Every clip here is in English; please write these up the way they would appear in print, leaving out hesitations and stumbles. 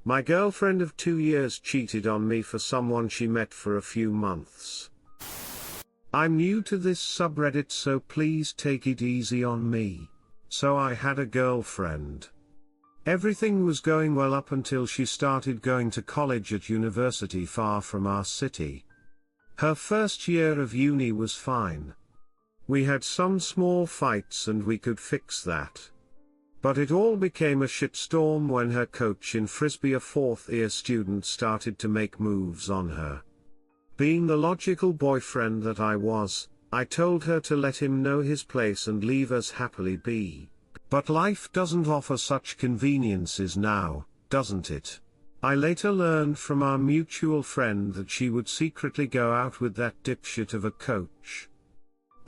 My girlfriend of 2 years cheated on me for someone she met for a few months. I'm new to this subreddit, so please take it easy on me. So I had a girlfriend. Everything was going well up until she started going to college at university far from our city. Her first year of uni was fine. We had some small fights and we could fix that. But it all became a shitstorm when her coach in Frisbee, a fourth-year student, started to make moves on her. Being the logical boyfriend that I was, I told her to let him know his place and leave us happily be. But life doesn't offer such conveniences now, doesn't it? I later learned from our mutual friend that she would secretly go out with that dipshit of a coach.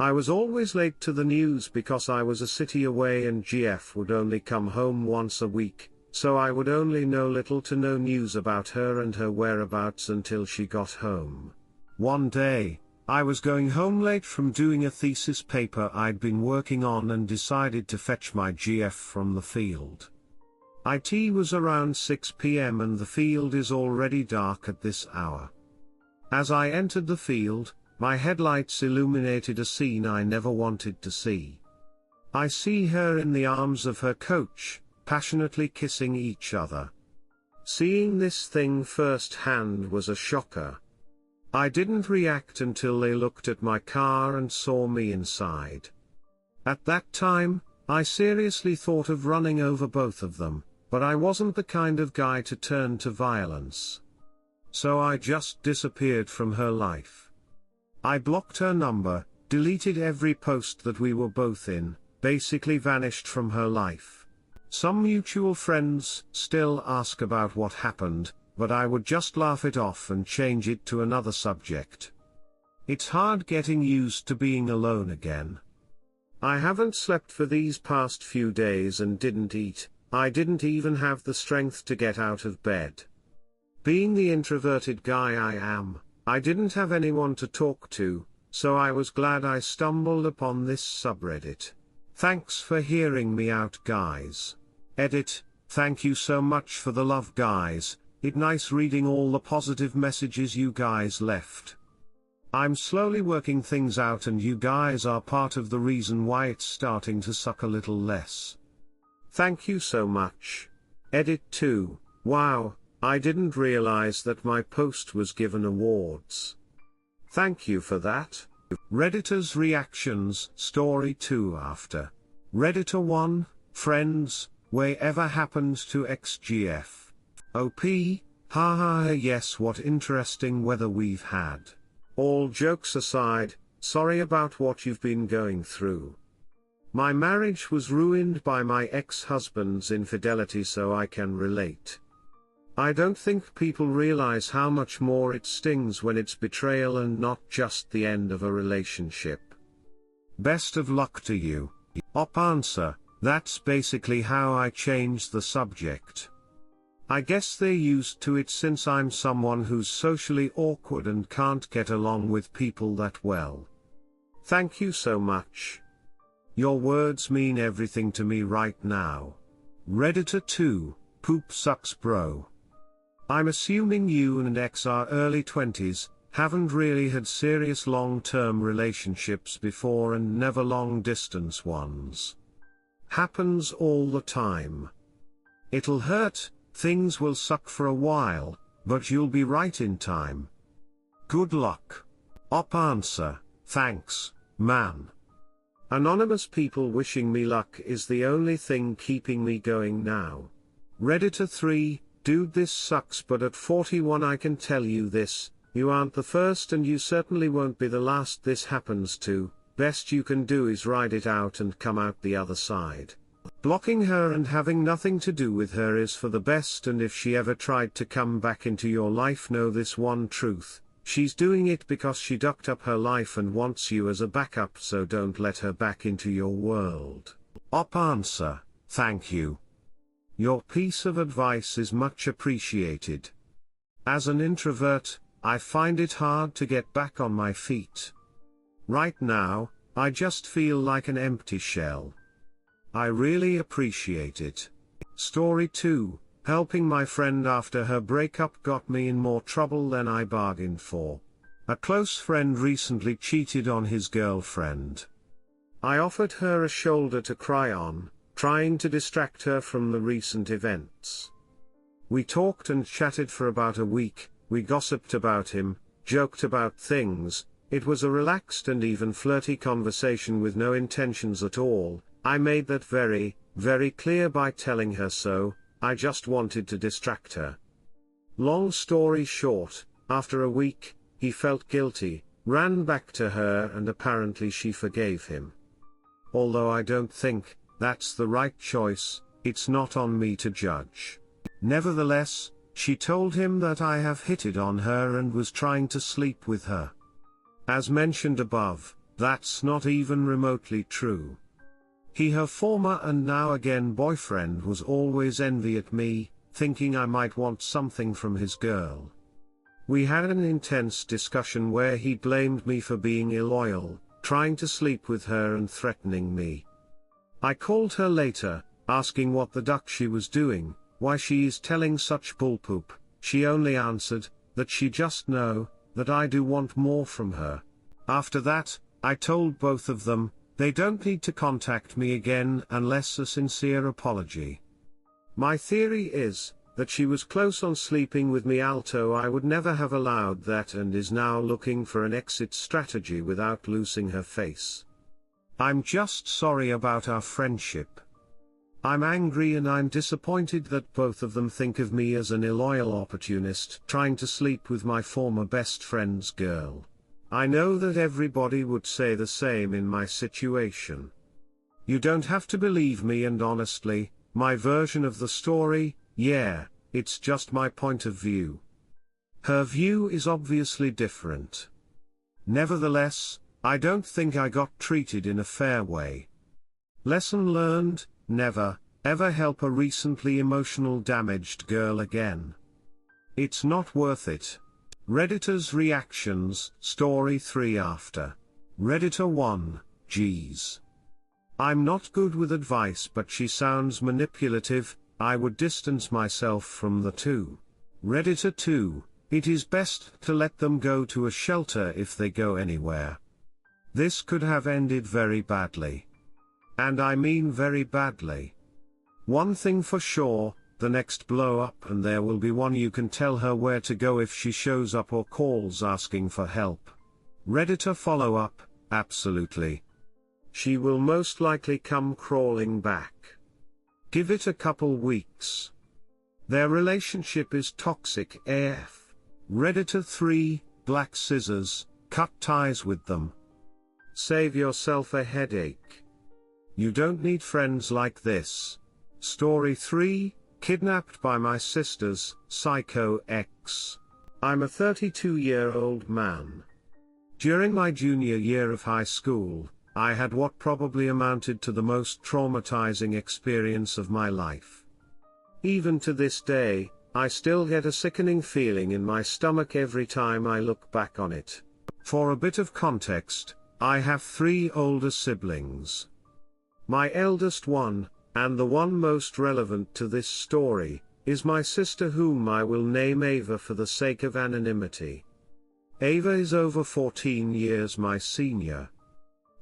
I was always late to the news because I was a city away and GF would only come home once a week, so I would only know little to no news about her and her whereabouts until she got home. One day, I was going home late from doing a thesis paper I'd been working on and decided to fetch my GF from the field. IT was around 6 p.m. and the field is already dark at this hour. As I entered the field, my headlights illuminated a scene I never wanted to see. I see her in the arms of her coach, passionately kissing each other. Seeing this thing firsthand was a shocker. I didn't react until they looked at my car and saw me inside. At that time, I seriously thought of running over both of them, but I wasn't the kind of guy to turn to violence. So I just disappeared from her life. I blocked her number, deleted every post that we were both in, basically vanished from her life. Some mutual friends still ask about what happened, but I would just laugh it off and change it to another subject. It's hard getting used to being alone again. I haven't slept for these past few days and didn't eat. I didn't even have the strength to get out of bed. Being the introverted guy I am, I didn't have anyone to talk to, so I was glad I stumbled upon this subreddit. Thanks for hearing me out, guys. Edit, thank you so much for the love, guys. It's nice reading all the positive messages you guys left. I'm slowly working things out and you guys are part of the reason why it's starting to suck a little less. Thank you so much. Edit 2, wow, I didn't realize that my post was given awards. Thank you for that. Redditor's reactions, story 2 after. Redditor 1, friends, whatever happened to XGF? OP, haha, yes, what interesting weather we've had. All jokes aside, sorry about what you've been going through. My marriage was ruined by my ex-husband's infidelity, so I can relate. I don't think people realize how much more it stings when it's betrayal and not just the end of a relationship. Best of luck to you. Op answer, that's basically how I changed the subject. I guess they're used to it since I'm someone who's socially awkward and can't get along with people that well. Thank you so much. Your words mean everything to me right now. Redditor 2, poop sucks bro. I'm assuming you and X are early 20s, haven't really had serious long-term relationships before and never long-distance ones. Happens all the time. It'll hurt, things will suck for a while, but you'll be right in time. Good luck. Op answer, thanks, man. Anonymous people wishing me luck is the only thing keeping me going now. Redditor 3, dude, this sucks, but at 41 I can tell you this, you aren't the first and you certainly won't be the last this happens to. Best you can do is ride it out and come out the other side. Blocking her and having nothing to do with her is for the best, and if she ever tried to come back into your life, know this one truth: she's doing it because she ducked up her life and wants you as a backup, so don't let her back into your world. Op answer, thank you. Your piece of advice is much appreciated. As an introvert, I find it hard to get back on my feet. Right now, I just feel like an empty shell. I really appreciate it. Story 2, Helping my friend after her breakup got me in more trouble than I bargained for. A close friend recently cheated on his girlfriend. I offered her a shoulder to cry on, trying to distract her from the recent events. We talked and chatted for about a week, we gossiped about him, joked about things. It was a relaxed and even flirty conversation with no intentions at all. I made that very, very clear by telling her so. I just wanted to distract her. Long story short, after a week, he felt guilty, ran back to her, and apparently she forgave him. Although I don't think that's the right choice, it's not on me to judge. Nevertheless, she told him that I have hit it on her and was trying to sleep with her. As mentioned above, that's not even remotely true. Her former and now again boyfriend was always envy at me, thinking I might want something from his girl. We had an intense discussion where he blamed me for being illoyal, trying to sleep with her and threatening me. I called her later, asking what the duck she was doing, why she is telling such bullpoop. She only answered, that she just know, that I do want more from her. After that, I told both of them, they don't need to contact me again unless a sincere apology. My theory is, that she was close on sleeping with me, although I would never have allowed that, and is now looking for an exit strategy without losing her face. I'm just sorry about our friendship. I'm angry and I'm disappointed that both of them think of me as an illoyal opportunist trying to sleep with my former best friend's girl. I know that everybody would say the same in my situation. You don't have to believe me, and honestly, my version of the story, yeah, it's just my point of view. Her view is obviously different. Nevertheless, I don't think I got treated in a fair way. Lesson learned: never, ever help a recently emotional damaged girl again. It's not worth it. Redditor's reactions, Story 3 after. Redditor 1, geez. I'm not good with advice, but she sounds manipulative. I would distance myself from the two. Redditor 2, it is best to let them go to a shelter if they go anywhere. This could have ended very badly. And I mean very badly. One thing for sure, the next blow up, and there will be one, you can tell her where to go if she shows up or calls asking for help. Redditor follow up, absolutely. She will most likely come crawling back. Give it a couple weeks. Their relationship is toxic AF. Redditor 3, black scissors, cut ties with them. Save yourself a headache. You don't need friends like this. Story 3, kidnapped by my sister's psycho ex. I'm a 32-year-old man. During my junior year of high school, I had what probably amounted to the most traumatizing experience of my life. Even to this day, I still get a sickening feeling in my stomach every time I look back on it. For a bit of context, I have 3 older siblings. My eldest one, and the one most relevant to this story, is my sister, whom I will name Ava for the sake of anonymity. Ava is over 14 years my senior.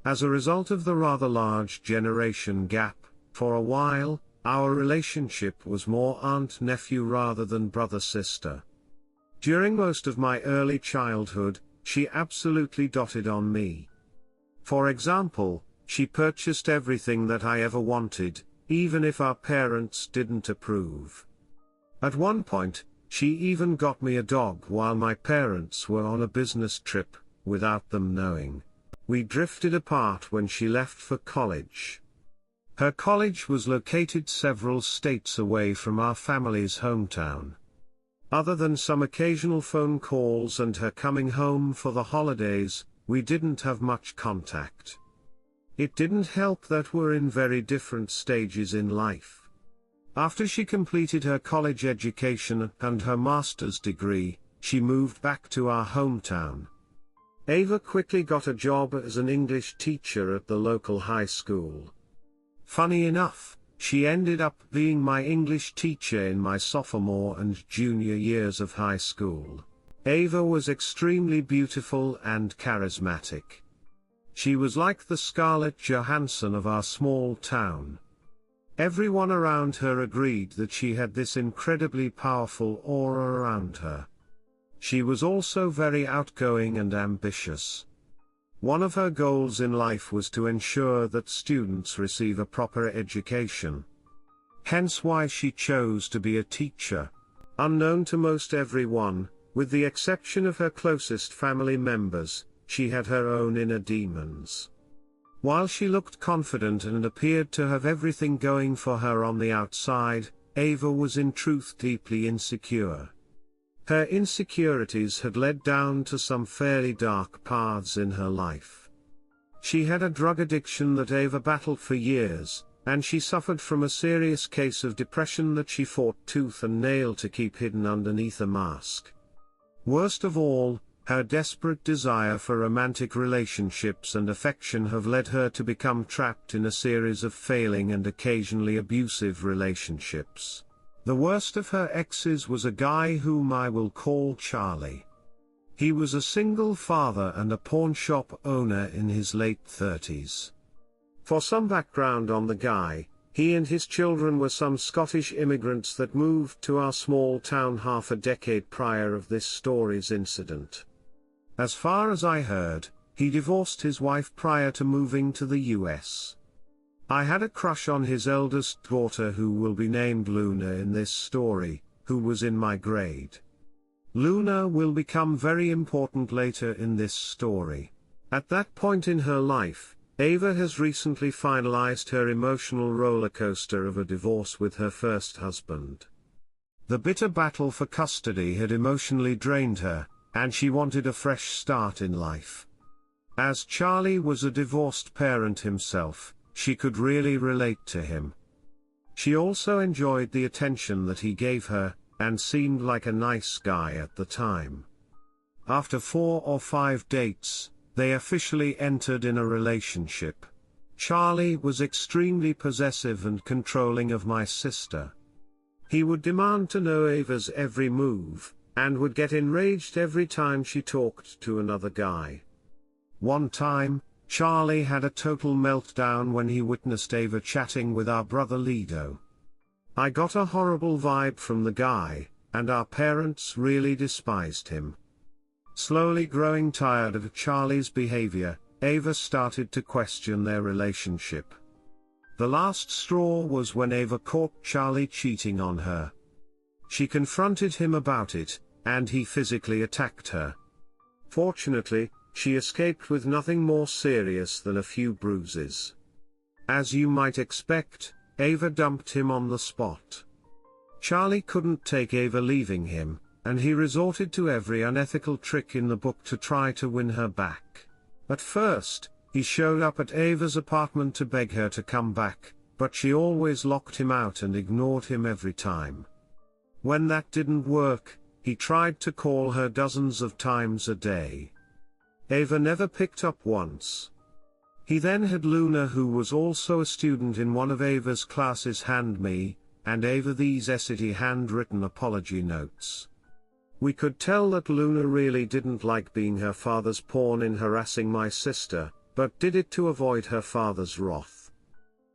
As a result of the rather large generation gap, for a while, our relationship was more aunt-nephew rather than brother-sister. During most of my early childhood, she absolutely doted on me. For example, she purchased everything that I ever wanted, even if our parents didn't approve. At one point, she even got me a dog while my parents were on a business trip, without them knowing. We drifted apart when she left for college. Her college was located several states away from our family's hometown. Other than some occasional phone calls and her coming home for the holidays, we didn't have much contact. It didn't help that we're in very different stages in life. After she completed her college education and her master's degree, she moved back to our hometown. Ava quickly got a job as an English teacher at the local high school. Funny enough, She ended up being my English teacher in my sophomore and junior years of high school. Ava was extremely beautiful and charismatic. She was like the Scarlett Johansson of our small town. Everyone around her agreed that she had this incredibly powerful aura around her. She was also very outgoing and ambitious. One of her goals in life was to ensure that students receive a proper education. Hence why she chose to be a teacher. Unknown to most everyone, with the exception of her closest family members, she had her own inner demons. While she looked confident and appeared to have everything going for her on the outside, Ava was in truth deeply insecure. Her insecurities had led down to some fairly dark paths in her life. She had a drug addiction that Ava battled for years, and she suffered from a serious case of depression that she fought tooth and nail to keep hidden underneath a mask. Worst of all, her desperate desire for romantic relationships and affection have led her to become trapped in a series of failing and occasionally abusive relationships. The worst of her exes was a guy whom I will call Charlie. He was a single father and a pawn shop owner in his late 30s. For some background on the guy, he and his children were some Scottish immigrants that moved to our small town half a decade prior of this story's incident. As far as I heard, he divorced his wife prior to moving to the US. I had a crush on his eldest daughter, who will be named Luna in this story, who was in my grade. Luna will become very important later in this story. At that point in her life, Ava has recently finalized her emotional roller coaster of a divorce with her first husband. The bitter battle for custody had emotionally drained her, and she wanted a fresh start in life. As Charlie was a divorced parent himself, she could really relate to him. She also enjoyed the attention that he gave her, and seemed like a nice guy at the time. After 4 or 5 dates, they officially entered in a relationship. Charlie was extremely possessive and controlling of my sister. He would demand to know Ava's every move, and would get enraged every time she talked to another guy. One time, Charlie had a total meltdown when he witnessed Ava chatting with our brother Lido. I got a horrible vibe from the guy, and our parents really despised him. Slowly growing tired of Charlie's behavior, Ava started to question their relationship. The last straw was when Ava caught Charlie cheating on her. She confronted him about it, and he physically attacked her. Fortunately, she escaped with nothing more serious than a few bruises. As you might expect, Ava dumped him on the spot. Charlie couldn't take Ava leaving him, and he resorted to every unethical trick in the book to try to win her back. At first, he showed up at Ava's apartment to beg her to come back, but she always locked him out and ignored him every time. When that didn't work, he tried to call her dozens of times a day. Ava never picked up once. He then had Luna, who was also a student in one of Ava's classes, hand me, and Ava, these essity handwritten apology notes. We could tell that Luna really didn't like being her father's pawn in harassing my sister, but did it to avoid her father's wrath.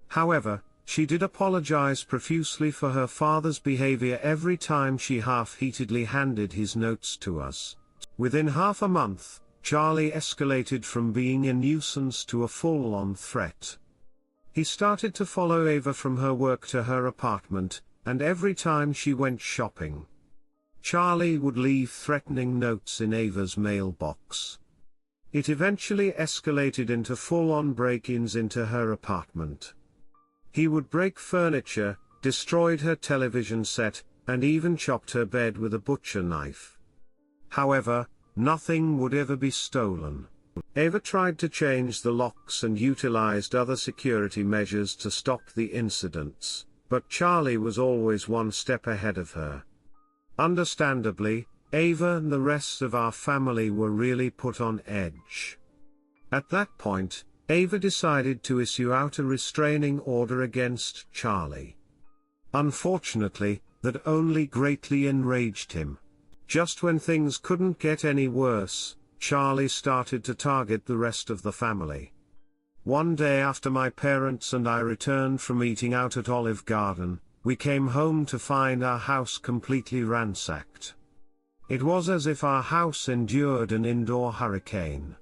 However, she did apologize profusely for her father's behavior every time she half-heatedly handed his notes to us. Within half a month, Charlie escalated from being a nuisance to a full-on threat. He started to follow Ava from her work to her apartment, and every time she went shopping, Charlie would leave threatening notes in Ava's mailbox. It eventually escalated into full-on break-ins into her apartment. He would break furniture, destroyed her television set, and even chopped her bed with a butcher knife. However, nothing would ever be stolen. Ava tried to change the locks and utilized other security measures to stop the incidents, but Charlie was always one step ahead of her. Understandably, Ava and the rest of our family were really put on edge. At that point, Ava decided to issue out a restraining order against Charlie. Unfortunately, that only greatly enraged him. Just when things couldn't get any worse, Charlie started to target the rest of the family. One day after my parents and I returned from eating out at Olive Garden, we came home to find our house completely ransacked. It was as if our house endured an indoor hurricane.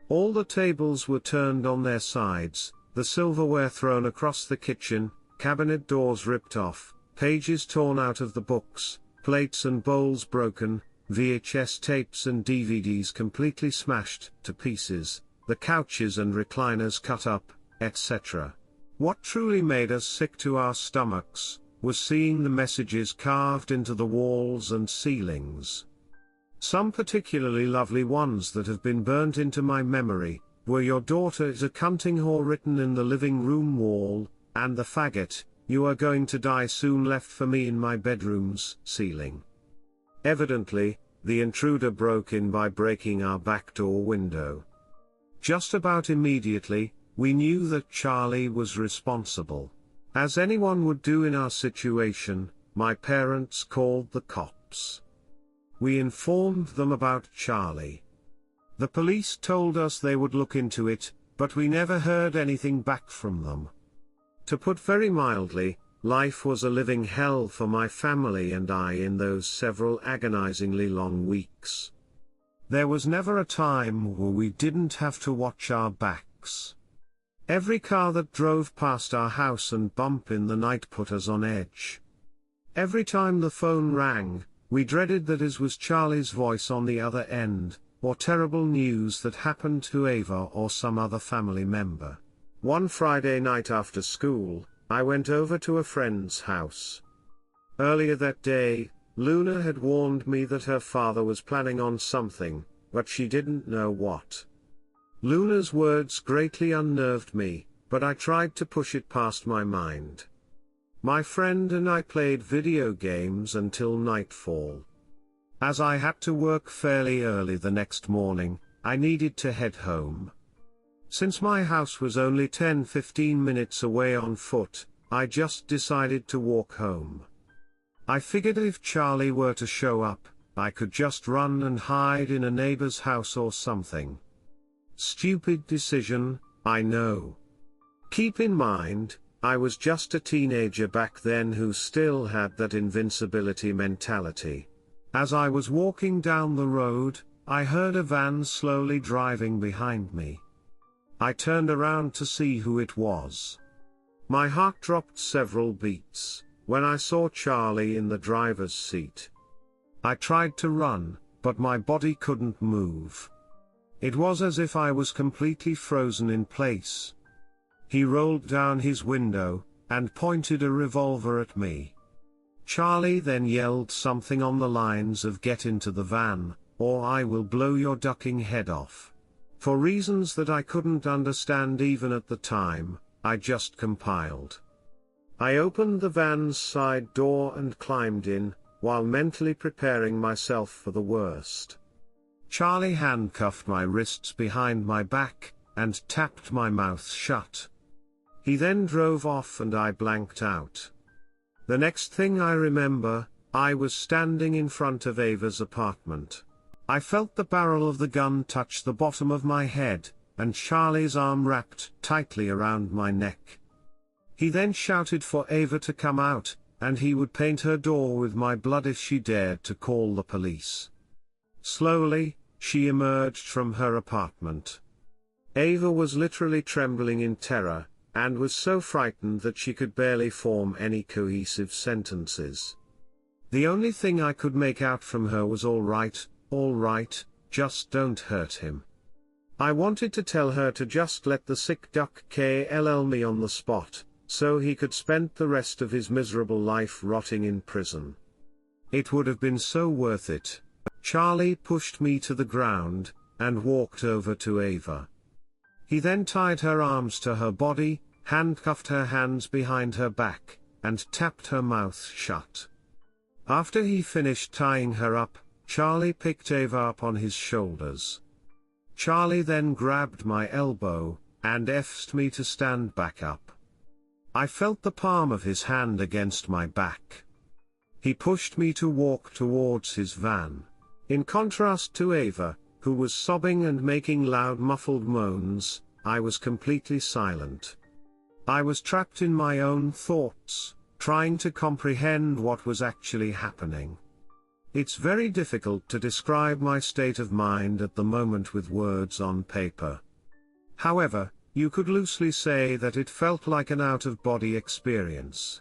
All the tables were turned on their sides, the silverware thrown across the kitchen, cabinet doors ripped off, pages torn out of the books, plates and bowls broken, VHS tapes and DVDs completely smashed to pieces, the couches and recliners cut up, etc. What truly made us sick to our stomachs was seeing the messages carved into the walls and ceilings. Some particularly lovely ones that have been burnt into my memory were "Your daughter is a cunting whore" written in the living room wall, and the faggot, "You are going to die soon" left for me in my bedroom's ceiling. Evidently, the intruder broke in by breaking our back door window. Just about immediately, we knew that Charlie was responsible. As anyone would do in our situation, my parents called the cops. We informed them about Charlie. The police told us they would look into it, but we never heard anything back from them. To put very mildly, life was a living hell for my family and I in those several agonizingly long weeks. There was never a time where we didn't have to watch our backs. Every car that drove past our house and bump in the night put us on edge. Every time the phone rang, we dreaded that it was Charlie's voice on the other end, or terrible news that happened to Ava or some other family member. One Friday night after school, I went over to a friend's house. Earlier that day, Luna had warned me that her father was planning on something, but she didn't know what. Luna's words greatly unnerved me, but I tried to push it past my mind. My friend and I played video games until nightfall. As I had to work fairly early the next morning, I needed to head home. Since my house was only 10-15 minutes away on foot, I just decided to walk home. I figured if Charlie were to show up, I could just run and hide in a neighbor's house or something. Stupid decision, I know. Keep in mind, I was just a teenager back then who still had that invincibility mentality. As I was walking down the road, I heard a van slowly driving behind me. I turned around to see who it was. My heart dropped several beats when I saw Charlie in the driver's seat. I tried to run, but my body couldn't move. It was as if I was completely frozen in place. He rolled down his window and pointed a revolver at me. Charlie then yelled something on the lines of "Get into the van, or I will blow your ducking head off." For reasons that I couldn't understand even at the time, I just complied. I opened the van's side door and climbed in, while mentally preparing myself for the worst. Charlie handcuffed my wrists behind my back, and tapped my mouth shut. He then drove off and I blanked out. The next thing I remember, I was standing in front of Ava's apartment. I felt the barrel of the gun touch the bottom of my head, and Charlie's arm wrapped tightly around my neck. He then shouted for Ava to come out, and he would paint her door with my blood if she dared to call the police. Slowly, she emerged from her apartment. Ava was literally trembling in terror, and was so frightened that she could barely form any cohesive sentences. The only thing I could make out from her was all right, just don't hurt him." I wanted to tell her to just let the sick duck kill me on the spot, so he could spend the rest of his miserable life rotting in prison. It would have been so worth it. Charlie pushed me to the ground, and walked over to Ava. He then tied her arms to her body, handcuffed her hands behind her back, and tapped her mouth shut. After he finished tying her up, Charlie picked Ava up on his shoulders. Charlie then grabbed my elbow, and asked me to stand back up. I felt the palm of his hand against my back. He pushed me to walk towards his van. In contrast to Ava, who was sobbing and making loud muffled moans, I was completely silent. I was trapped in my own thoughts, trying to comprehend what was actually happening. It's very difficult to describe my state of mind at the moment with words on paper. However, you could loosely say that it felt like an out-of-body experience.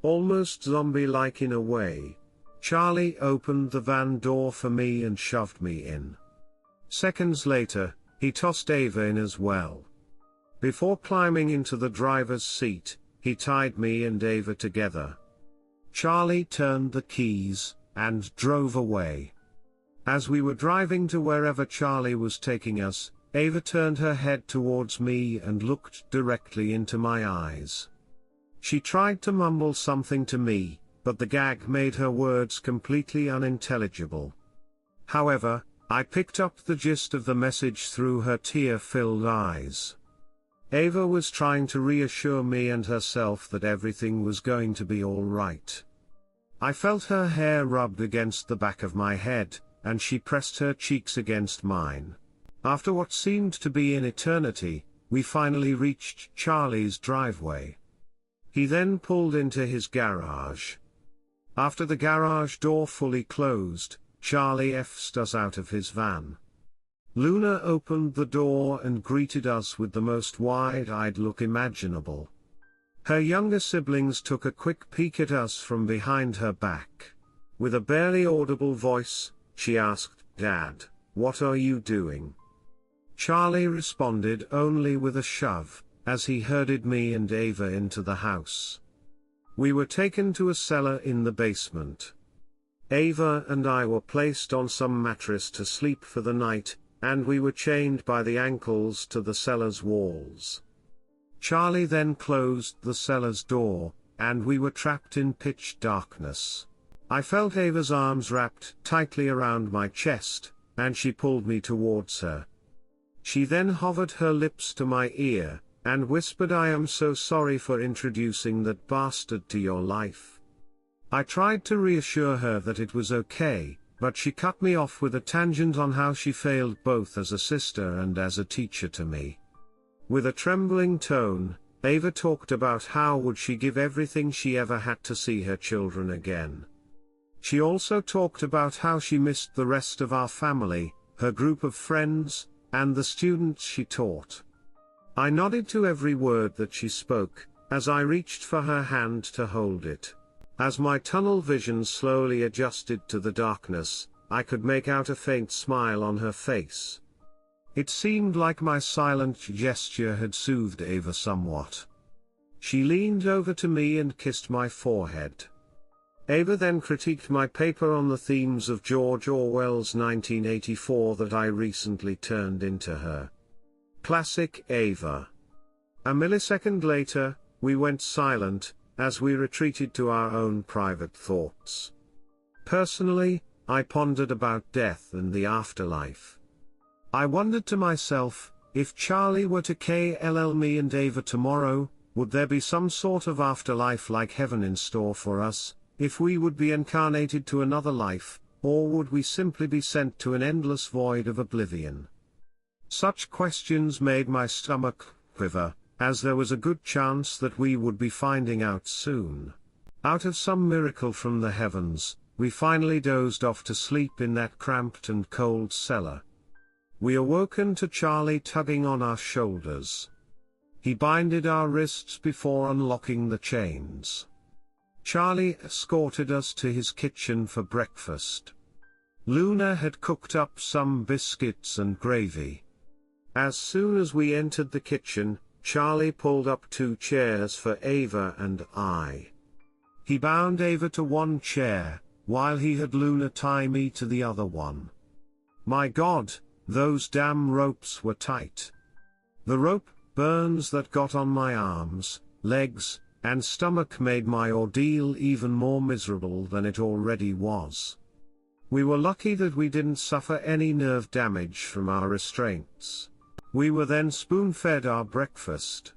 Almost zombie-like in a way. Charlie opened the van door for me and shoved me in. Seconds later, he tossed Ava in as well. Before climbing into the driver's seat, he tied me and Ava together. Charlie turned the keys, and drove away. As we were driving to wherever Charlie was taking us, Ava turned her head towards me and looked directly into my eyes. She tried to mumble something to me, but the gag made her words completely unintelligible. However, I picked up the gist of the message through her tear-filled eyes. Ava was trying to reassure me and herself that everything was going to be all right. I felt her hair rubbed against the back of my head, and she pressed her cheeks against mine. After what seemed to be an eternity, we finally reached Charlie's driveway. He then pulled into his garage. After the garage door fully closed, Charlie F'd us out of his van. Luna opened the door and greeted us with the most wide-eyed look imaginable. Her younger siblings took a quick peek at us from behind her back. With a barely audible voice, she asked, "Dad, what are you doing?" Charlie responded only with a shove, as he herded me and Ava into the house. We were taken to a cellar in the basement. Ava and I were placed on some mattress to sleep for the night, and we were chained by the ankles to the cellar's walls. Charlie then closed the cellar's door, and we were trapped in pitch darkness. I felt Ava's arms wrapped tightly around my chest, and she pulled me towards her. She then hovered her lips to my ear, and whispered, "I am so sorry for introducing that bastard to your life." I tried to reassure her that it was okay, but she cut me off with a tangent on how she failed both as a sister and as a teacher to me. With a trembling tone, Ava talked about how would she give everything she ever had to see her children again. She also talked about how she missed the rest of our family, her group of friends, and the students she taught. I nodded to every word that she spoke, as I reached for her hand to hold it. As my tunnel vision slowly adjusted to the darkness, I could make out a faint smile on her face. It seemed like my silent gesture had soothed Ava somewhat. She leaned over to me and kissed my forehead. Ava then critiqued my paper on the themes of George Orwell's 1984 that I recently turned into her. Classic Ava. A millisecond later, we went silent, as we retreated to our own private thoughts. Personally, I pondered about death and the afterlife. I wondered to myself, if Charlie were to kill me and Ava tomorrow, would there be some sort of afterlife like heaven in store for us, if we would be incarnated to another life, or would we simply be sent to an endless void of oblivion? Such questions made my stomach quiver, as there was a good chance that we would be finding out soon. Out of some miracle from the heavens, we finally dozed off to sleep in that cramped and cold cellar. We awoken to Charlie tugging on our shoulders. He binded our wrists before unlocking the chains. Charlie escorted us to his kitchen for breakfast. Luna had cooked up some biscuits and gravy. As soon as we entered the kitchen, Charlie pulled up 2 chairs for Ava and I. He bound Ava to one chair, while he had Luna tie me to the other one. My God, those damn ropes were tight. The rope burns that got on my arms, legs, and stomach made my ordeal even more miserable than it already was. We were lucky that we didn't suffer any nerve damage from our restraints. We were then spoon-fed our breakfast.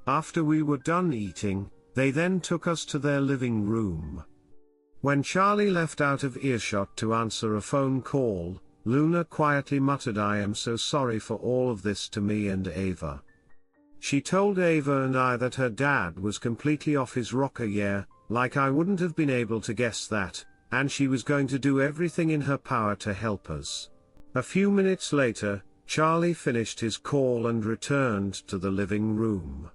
After we were done eating, they then took us to their living room. When Charlie left out of earshot to answer a phone call, Luna quietly muttered, "I am so sorry for all of this," to me and Ava. She told Ava and I that her dad was completely off his rocker, yeah, like I wouldn't have been able to guess that, and she was going to do everything in her power to help us. A few minutes later, Charlie finished his call and returned to the living room.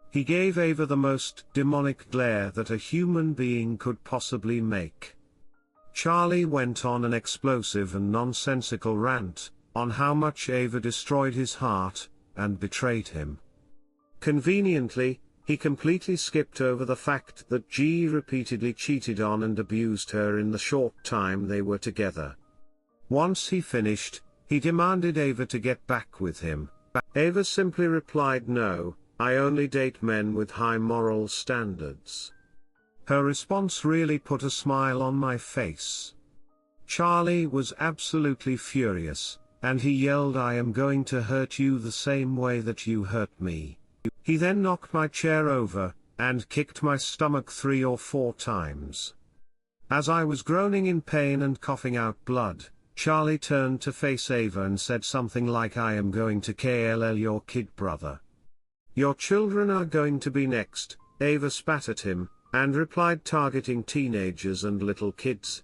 He gave Ava the most demonic glare that a human being could possibly make. Charlie went on an explosive and nonsensical rant on how much Ava destroyed his heart and betrayed him. Conveniently, he completely skipped over the fact that G repeatedly cheated on and abused her in the short time they were together. Once he finished, he demanded Ava to get back with him. Ava simply replied, "No, I only date men with high moral standards." Her response really put a smile on my face. Charlie was absolutely furious, and he yelled, "I am going to hurt you the same way that you hurt me." He then knocked my chair over, and kicked my stomach 3 or 4 times. As I was groaning in pain and coughing out blood, Charlie turned to face Ava and said something like, "I am going to kill your kid brother. Your children are going to be next." Ava spat at him, and replied, targeting teenagers and little kids,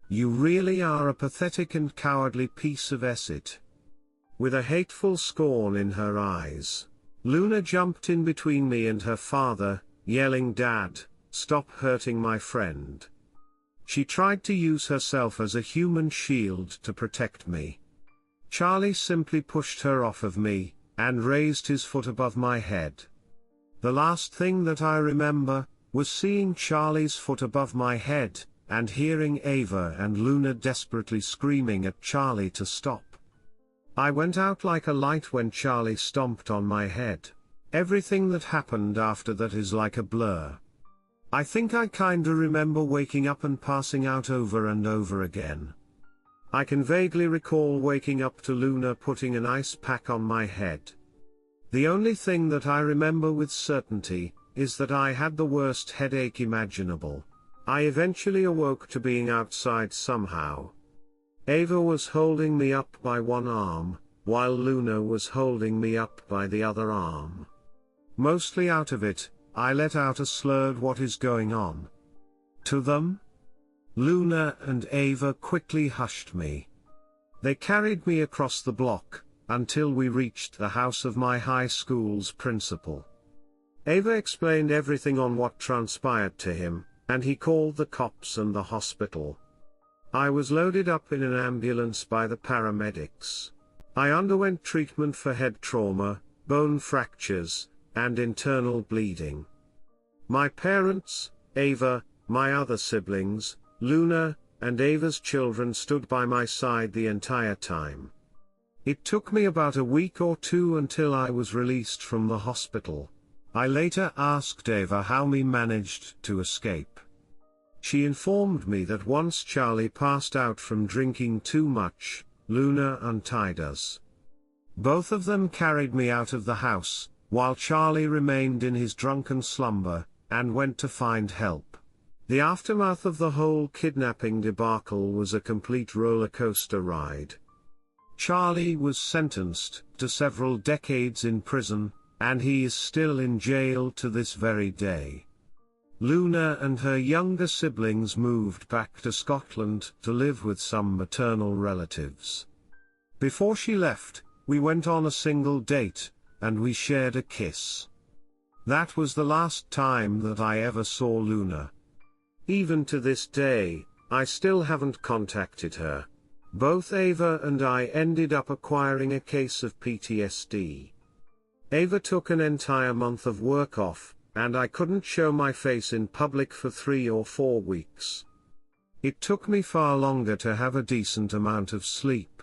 "You really are a pathetic and cowardly piece of acid." With a hateful scorn in her eyes, Luna jumped in between me and her father, yelling, "Dad, stop hurting my friend." She tried to use herself as a human shield to protect me. Charlie simply pushed her off of me, and raised his foot above my head. The last thing that I remember was seeing Charlie's foot above my head, and hearing Ava and Luna desperately screaming at Charlie to stop. I went out like a light when Charlie stomped on my head. Everything that happened after that is like a blur. I think I kinda remember waking up and passing out over and over again. I can vaguely recall waking up to Luna putting an ice pack on my head. The only thing that I remember with certainty is that I had the worst headache imaginable. I eventually awoke to being outside somehow. Ava was holding me up by one arm, while Luna was holding me up by the other arm. Mostly out of it, I let out a slurred "What is going on?" to them. Luna and Ava quickly hushed me. They carried me across the block, until we reached the house of my high school's principal. Ava explained everything on what transpired to him, and he called the cops and the hospital. I was loaded up in an ambulance by the paramedics. I underwent treatment for head trauma, bone fractures, and internal bleeding. My parents, Ava, my other siblings, Luna, and Ava's children stood by my side the entire time. It took me about a week or 2 until I was released from the hospital. I later asked Ava how we managed to escape. She informed me that once Charlie passed out from drinking too much, Luna untied us. Both of them carried me out of the house, while Charlie remained in his drunken slumber, and went to find help. The aftermath of the whole kidnapping debacle was a complete roller coaster ride. Charlie was sentenced to several decades in prison, and he is still in jail to this very day. Luna and her younger siblings moved back to Scotland to live with some maternal relatives. Before she left, we went on a single date, and we shared a kiss. That was the last time that I ever saw Luna. Even to this day, I still haven't contacted her. Both Ava and I ended up acquiring a case of PTSD. Ava took an entire month of work off, and I couldn't show my face in public for 3 or 4 weeks. It took me far longer to have a decent amount of sleep.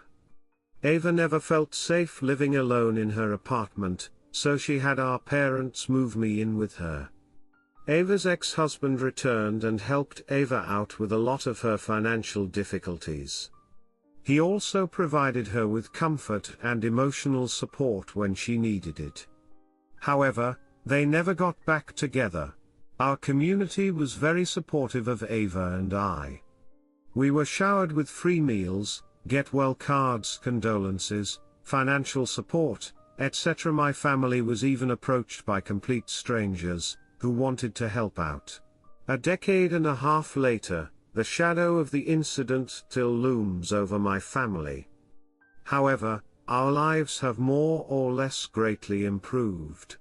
Ava never felt safe living alone in her apartment, so she had our parents move me in with her. Ava's ex-husband returned and helped Ava out with a lot of her financial difficulties. He also provided her with comfort and emotional support when she needed it. However, they never got back together. Our community was very supportive of Ava and I. We were showered with free meals, get well cards, condolences, financial support, etc. My family was even approached by complete strangers, who wanted to help out. A decade and a half later, the shadow of the incident still looms over my family. However, our lives have more or less greatly improved.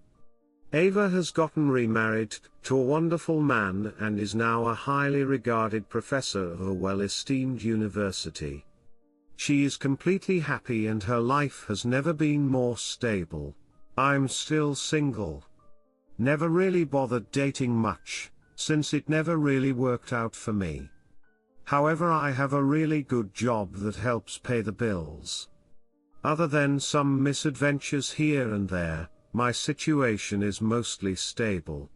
Ava has gotten remarried to a wonderful man and is now a highly regarded professor of a well-esteemed university. She is completely happy and her life has never been more stable. I'm still single. Never really bothered dating much, since it never really worked out for me. However, I have a really good job that helps pay the bills. Other than some misadventures here and there, my situation is mostly stable.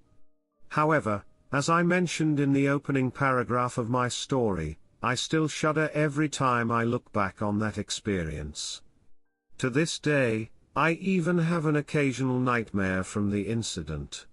However, as I mentioned in the opening paragraph of my story, I still shudder every time I look back on that experience. To this day, I even have an occasional nightmare from the incident.